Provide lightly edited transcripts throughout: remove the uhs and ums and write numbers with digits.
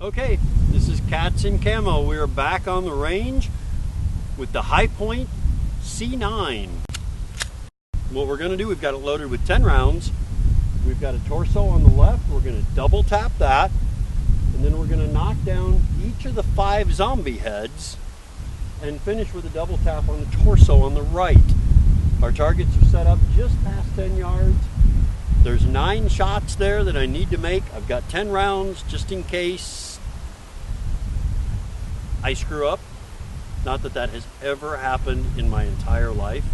Okay, this is Cats in Camo. We are back on the range with the High Point C9. What we're going to do, we've got it loaded with 10 rounds. We've got a torso on the left. We're going to double tap that. And then we're going to knock down each of the 5 zombie heads and finish with a double tap on the torso on the right. Our targets are set up just past 10 yards. There's 9 shots there that I need to make. I've got 10 rounds just in case I screw up. Not that that has ever happened in my entire life.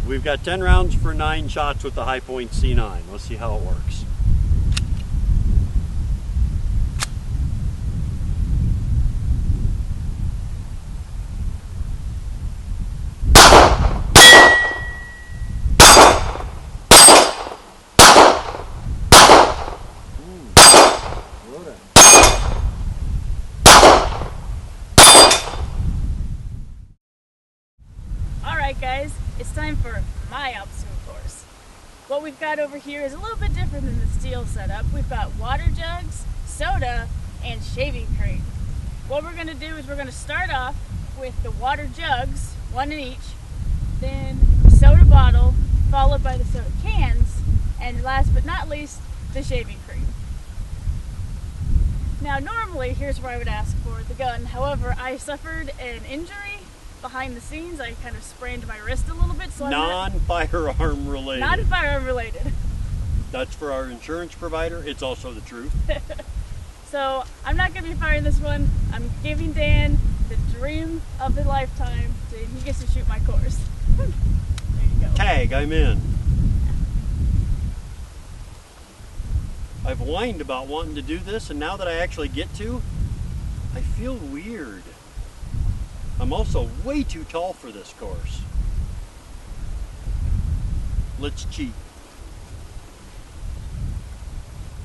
We've got 10 rounds for 9 shots with the High Point C9. Let's see how it works. Guys, it's time for my obstacle course. What we've got over here is a little bit different than the steel setup. We've got water jugs, soda, and shaving cream. What we're going to do is we're going to start off with the water jugs, 1 in each, then the soda bottle, followed by the soda cans, and last but not least, the shaving cream. Now normally, here's where I would ask for the gun. However, I suffered an injury behind the scenes. I kind of sprained my wrist a little bit, so non-firearm related. Non-firearm related. That's for our insurance provider. It's also the truth. So I'm not going to be firing this one. I'm giving Dan the dream of the lifetime. So he gets to shoot my course. There you go. Tag, I'm in. I've whined about wanting to do this, and now that I actually get to, I feel weird. I'm also way too tall for this course. Let's cheat.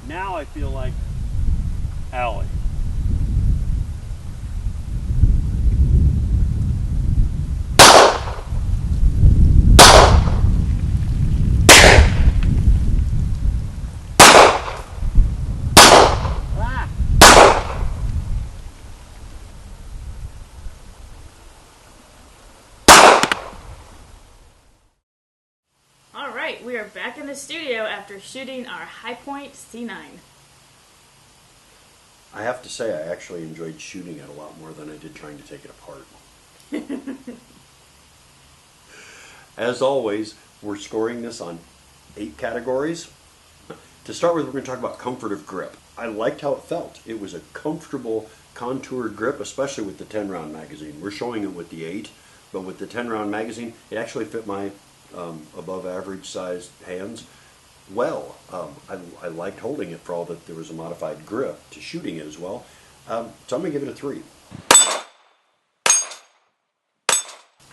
Now I feel like Allie. Alright, we are back in the studio after shooting our High Point C9. I have to say I actually enjoyed shooting it a lot more than I did trying to take it apart. As always, we're scoring this on 8 categories. To start with, we're going to talk about comfort of grip. I liked how it felt. It was a comfortable contoured grip, especially with the 10-round magazine. We're showing it with the 8, but with the 10-round magazine, it actually fit my above average sized hands well. I liked holding it for all that there was a modified grip to shooting it as well. So I'm going to give it a 3.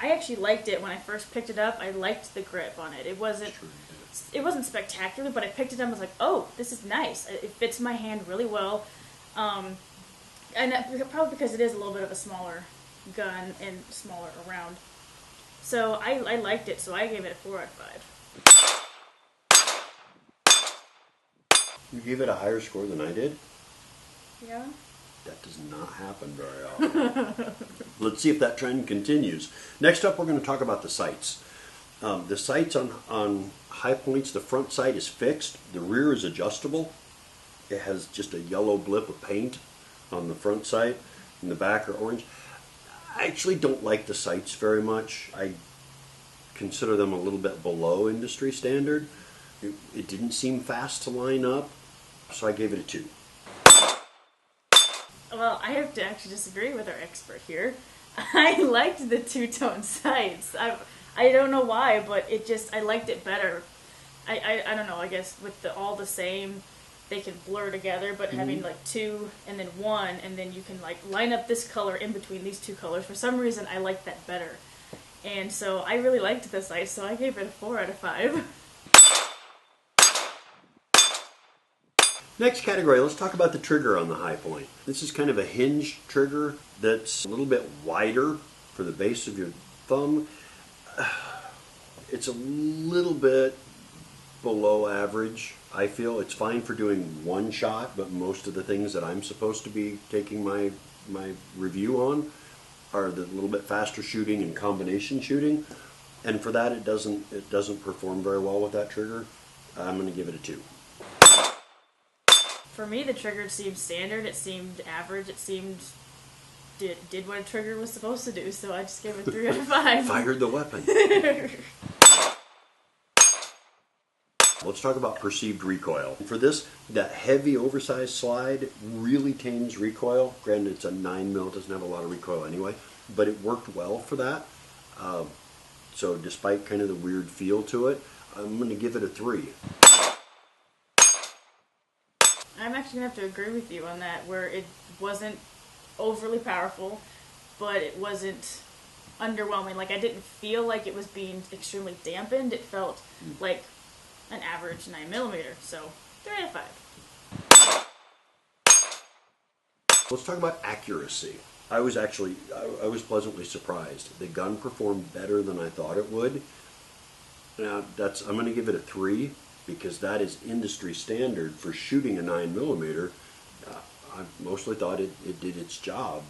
I actually liked it when I first picked it up. I liked the grip on it. It wasn't spectacular, but I picked it up and was like, oh, this is nice. It fits my hand really well. And probably because it is a little bit of a smaller gun and smaller around. So I liked it, so I gave it a 4 out of 5. You gave it a higher score than I did? Yeah. That does not happen very often. Let's see if that trend continues. Next up, we're going to talk about the sights. The sights on High Points, the front sight is fixed. The rear is adjustable. It has just a yellow blip of paint on the front sight, and the back are orange. I actually don't like the sights very much. I consider them a little bit below industry standard. It didn't seem fast to line up, so I gave it a 2. Well, I have to actually disagree with our expert here. I liked the two-tone sights. I don't know why, but I liked it better. I don't know, I guess with all the same, they can blur together, but having like 2 and then 1, and then you can like line up this color in between these 2 colors. For some reason, I like that better. And so I really liked the sight, so I gave it a 4 out of 5. Next category, let's talk about the trigger on the High Point. This is kind of a hinged trigger that's a little bit wider for the base of your thumb. It's a little bit below average. I feel it's fine for doing one shot, but most of the things that I'm supposed to be taking my review on are the little bit faster shooting and combination shooting, and for that it doesn't perform very well with that trigger. I'm going to give it a 2. For me, the trigger seemed standard. It seemed average. It seemed did what a trigger was supposed to do. So I just gave it 3 out of 5. Fired the weapon. Let's talk about perceived recoil. For this, that heavy oversized slide really tames recoil. Granted, it's a 9mm, it doesn't have a lot of recoil anyway, but it worked well for that. So despite kind of the weird feel to it, I'm going to give it a 3. I'm actually going to have to agree with you on that, where it wasn't overly powerful, but it wasn't underwhelming. Like, I didn't feel like it was being extremely dampened. It felt like an average 9mm, so 3 out of 5. Let's talk about accuracy. I was pleasantly surprised. The gun performed better than I thought it would. Now, I'm going to give it a 3 because that is industry standard for shooting a 9mm. I mostly thought it did its job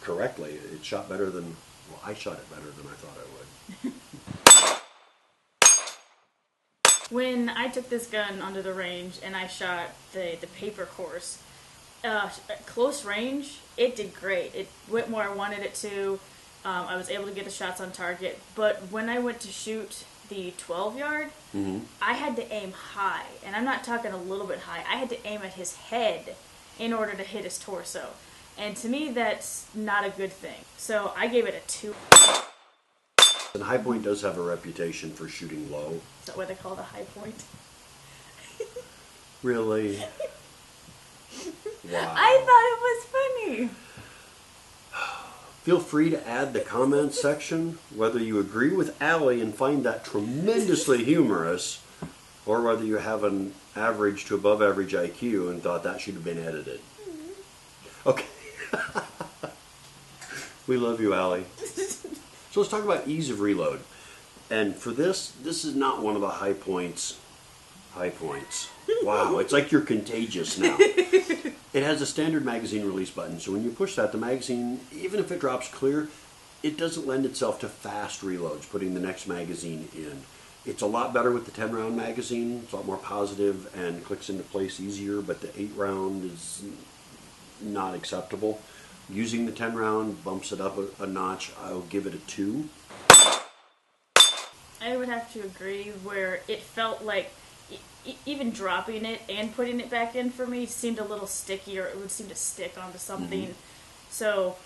correctly. It shot better than, well, I shot it better than I thought I would. When I took this gun onto the range and I shot the paper course, at close range, it did great. It went where I wanted it to. I was able to get the shots on target. But when I went to shoot the 12-yard, I had to aim high. And I'm not talking a little bit high. I had to aim at his head in order to hit his torso. And to me, that's not a good thing. So I gave it a 2. And High Point does have a reputation for shooting low. Is that what they call the High Point? Really? Wow. I thought it was funny. Feel free to add the comment section whether you agree with Allie and find that tremendously humorous, or whether you have an average to above average IQ and thought that should have been edited. Okay. We love you, Allie. So let's talk about ease of reload. And for this is not one of the high points. High points. Wow, it's like you're contagious now. It has a standard magazine release button, so when you push that, the magazine, even if it drops clear, it doesn't lend itself to fast reloads, putting the next magazine in. It's a lot better with the 10-round magazine. It's a lot more positive and clicks into place easier, but the 8-round is not acceptable. Using the 10-round bumps it up a notch. I'll give it a 2. I would have to agree, where it felt like even dropping it and putting it back in for me seemed a little sticky, or it would seem to stick onto something. So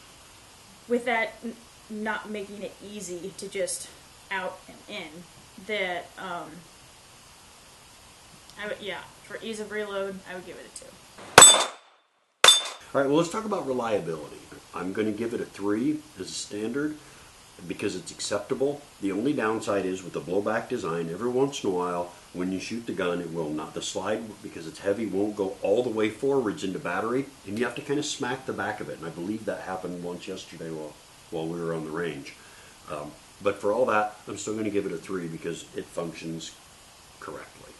with that not making it easy to just out and in, that for ease of reload, I would give it a 2. All right, well, let's talk about reliability. I'm going to give it a 3 as a standard because it's acceptable. The only downside is with the blowback design, every once in a while, when you shoot the gun, it will not. The slide, because it's heavy, won't go all the way forwards into battery, and you have to kind of smack the back of it. And I believe that happened once yesterday while we were on the range. But for all that, I'm still going to give it a 3 because it functions correctly.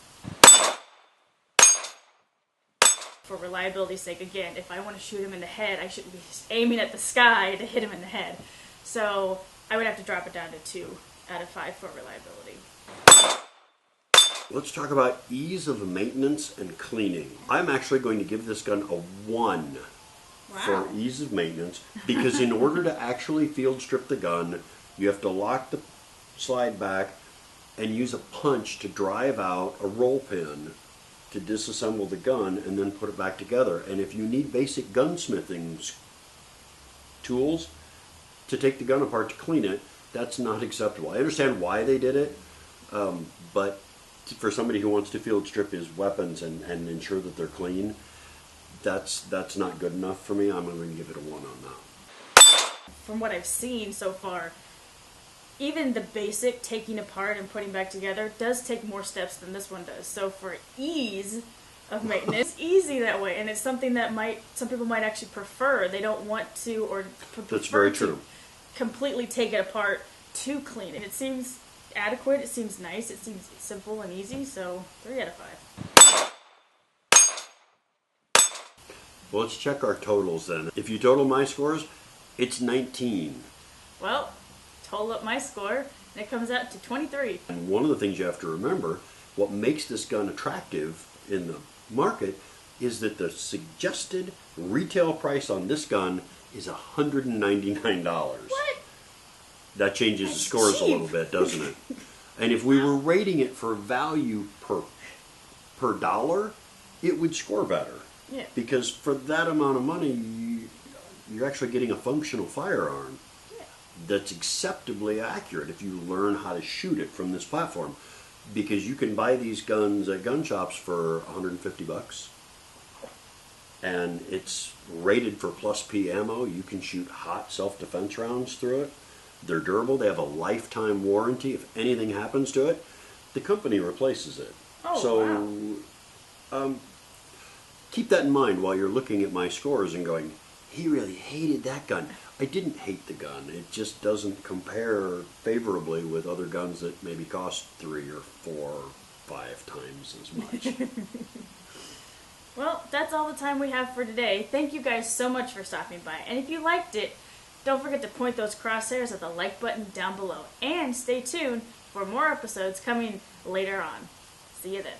For reliability's sake, again, if I want to shoot him in the head, I shouldn't be aiming at the sky to hit him in the head. So I would have to drop it down to 2 out of 5 for reliability. Let's talk about ease of maintenance and cleaning. I'm actually going to give this gun a 1 for ease of maintenance, because in order to actually field strip the gun, you have to lock the slide back and use a punch to drive out a roll pin to disassemble the gun and then put it back together. And if you need basic gunsmithing tools to take the gun apart to clean it, that's not acceptable. I understand why they did it, but for somebody who wants to field strip his weapons and ensure that they're clean, that's not good enough for me. I'm going to give it a 1 on that. From what I've seen so far, even the basic taking apart and putting back together does take more steps than this one does. So for ease of maintenance, it's easy that way, and it's something that some people might actually prefer. They don't want to, or prefer That's very true. to completely take it apart to clean it. It seems adequate. It seems nice. It seems simple and easy. So 3 out of 5. Well, let's check our totals then. If you total my scores, it's 19. Well, total up my score, and it comes out to 23. And one of the things you have to remember, what makes this gun attractive in the market is that the suggested retail price on this gun is $199. What? That changes the scores a little bit, doesn't it? And if we were rating it for value per dollar, it would score better. Yeah. Because for that amount of money, you're actually getting a functional firearm that's acceptably accurate if you learn how to shoot it from this platform. Because you can buy these guns at gun shops for $150. And it's rated for plus P ammo. You can shoot hot self-defense rounds through it. They're durable. They have a lifetime warranty. If anything happens to it, the company replaces it. Oh, so, keep that in mind while you're looking at my scores and going, he really hated that gun. I didn't hate the gun. It just doesn't compare favorably with other guns that maybe cost 3 or 4 or 5 times as much. Well, that's all the time we have for today. Thank you guys so much for stopping by. And if you liked it, don't forget to point those crosshairs at the like button down below. And stay tuned for more episodes coming later on. See you then.